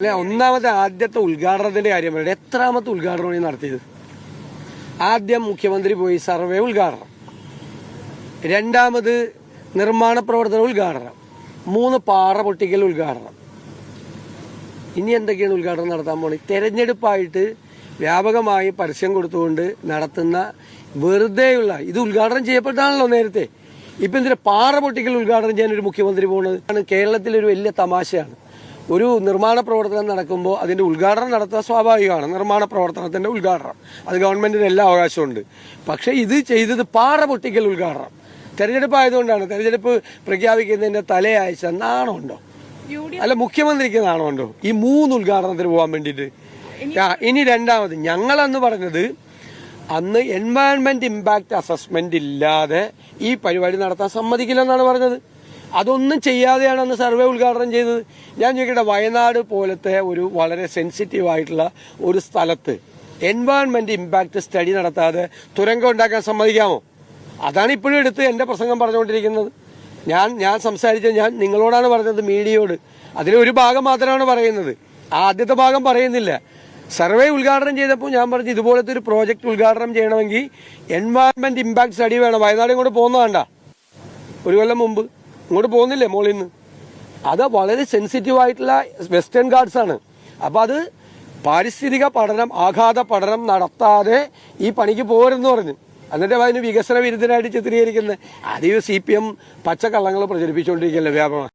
അല്ലെ ഒന്നാമത്തെ ആദ്യത്തെ ഉദ്ഘാടനത്തിന്റെ കാര്യം പറയട്ടെ. എത്രാമത്തെ ഉദ്ഘാടനമാണ് നടത്തിയത്? ആദ്യം മുഖ്യമന്ത്രി പോയി സർവേ ഉദ്ഘാടനം, രണ്ടാമത് നിർമ്മാണ പ്രവർത്തന ഉദ്ഘാടനം, 3 പാറ പൊട്ടിക്കൽ ഉദ്ഘാടനം. ഇനി എന്തൊക്കെയാണ് ഉദ്ഘാടനം നടത്താൻ പോണത്? തെരഞ്ഞെടുപ്പായിട്ട് വ്യാപകമായി പരസ്യം കൊടുത്തുകൊണ്ട് നടത്തുന്ന വെറുതെയുള്ള ഇത് ഉദ്ഘാടനം ചെയ്യപ്പെട്ടാണല്ലോ നേരത്തെ. ഇപ്പൊ എന്തിനാ പാറ പൊട്ടിക്കൽ ഉദ്ഘാടനം ചെയ്യാൻ ഒരു മുഖ്യമന്ത്രി പോകുന്നത്? കേരളത്തിലൊരു വലിയ തമാശയാണ്. ഒരു നിർമ്മാണ പ്രവർത്തനം നടക്കുമ്പോൾ അതിന്റെ ഉദ്ഘാടനം നടത്തുക സ്വാഭാവികമാണ്. നിർമ്മാണ പ്രവർത്തനത്തിന്റെ ഉദ്ഘാടനം അത് ഗവൺമെന്റിന് എല്ലാ അവകാശമുണ്ട്. പക്ഷെ ഇത് ചെയ്തത് പാറ പൊട്ടിക്കൽ ഉദ്ഘാടനം. തെരഞ്ഞെടുപ്പ് ആയതുകൊണ്ടാണ്. തെരഞ്ഞെടുപ്പ് പ്രഖ്യാപിക്കുന്നതിന്റെ തലയാഴ്ച നാണമുണ്ടോ? അല്ല, മുഖ്യമന്ത്രിക്ക് നാണമുണ്ടോ ഈ 3 ഉദ്ഘാടനത്തിന് പോകാൻ വേണ്ടിയിട്ട്? ഇനി രണ്ടാമത്, ഞങ്ങളന്ന് പറഞ്ഞത് അന്ന് എൻവയൺമെന്റ് ഇമ്പാക്ട് അസസ്മെന്റ് ഇല്ലാതെ ഈ പരിപാടി നടത്താൻ സമ്മതിക്കില്ലെന്നാണ് പറഞ്ഞത്. അതൊന്നും ചെയ്യാതെയാണ് അന്ന് സർവേ ഉദ്ഘാടനം ചെയ്തത്. ഞാൻ ചോദിക്കട്ടെ, വയനാട് പോലത്തെ ഒരു വളരെ സെൻസിറ്റീവ് ആയിട്ടുള്ള ഒരു സ്ഥലത്ത് എൻവയൺമെന്റ് ഇമ്പാക്ട് സ്റ്റഡി നടത്താതെ തുരങ്കം ഉണ്ടാക്കാൻ സമ്മതിക്കാമോ? അതാണ് ഇപ്പോഴും എടുത്ത് എന്റെ പ്രസംഗം പറഞ്ഞുകൊണ്ടിരിക്കുന്നത്. ഞാൻ സംസാരിച്ച ഞാൻ നിങ്ങളോടാണ് പറഞ്ഞത്, മീഡിയയോട്. അതിലൊരു ഭാഗം മാത്രമാണ് പറയുന്നത്, ആദ്യത്തെ ഭാഗം പറയുന്നില്ല. സർവേ ഉദ്ഘാടനം ചെയ്തപ്പോൾ ഞാൻ പറഞ്ഞു ഇതുപോലത്തെ ഒരു പ്രോജക്റ്റ് ഉദ്ഘാടനം ചെയ്യണമെങ്കിൽ എൻവയൺമെന്റ് ഇമ്പാക്ട് സ്റ്റഡി വേണം. വയനാട് ഇങ്ങോട്ട് പോകുന്നതാണ്ട, ഒരു കൊല്ലം മുമ്പ് ഇങ്ങോട്ട് പോകുന്നില്ലേ മോളിൽ നിന്ന്? അത് വളരെ സെൻസിറ്റീവ് ആയിട്ടുള്ള വെസ്റ്റേൺ ഗാർഡ്സ് ആണ്. അപ്പൊ അത് പാരിസ്ഥിതിക പഠനം, ആഘാത പഠനം നടത്താതെ ഈ പണിക്ക് പോരെന്ന് പറഞ്ഞു. എന്നിട്ട് അതിന് വികസന വിരുദ്ധനായിട്ട് ചിത്രീകരിക്കുന്നത്. അത് CPM പച്ചക്കള്ളങ്ങൾ പ്രചരിപ്പിച്ചുകൊണ്ടിരിക്കുകയല്ലേ വ്യാപകമായി.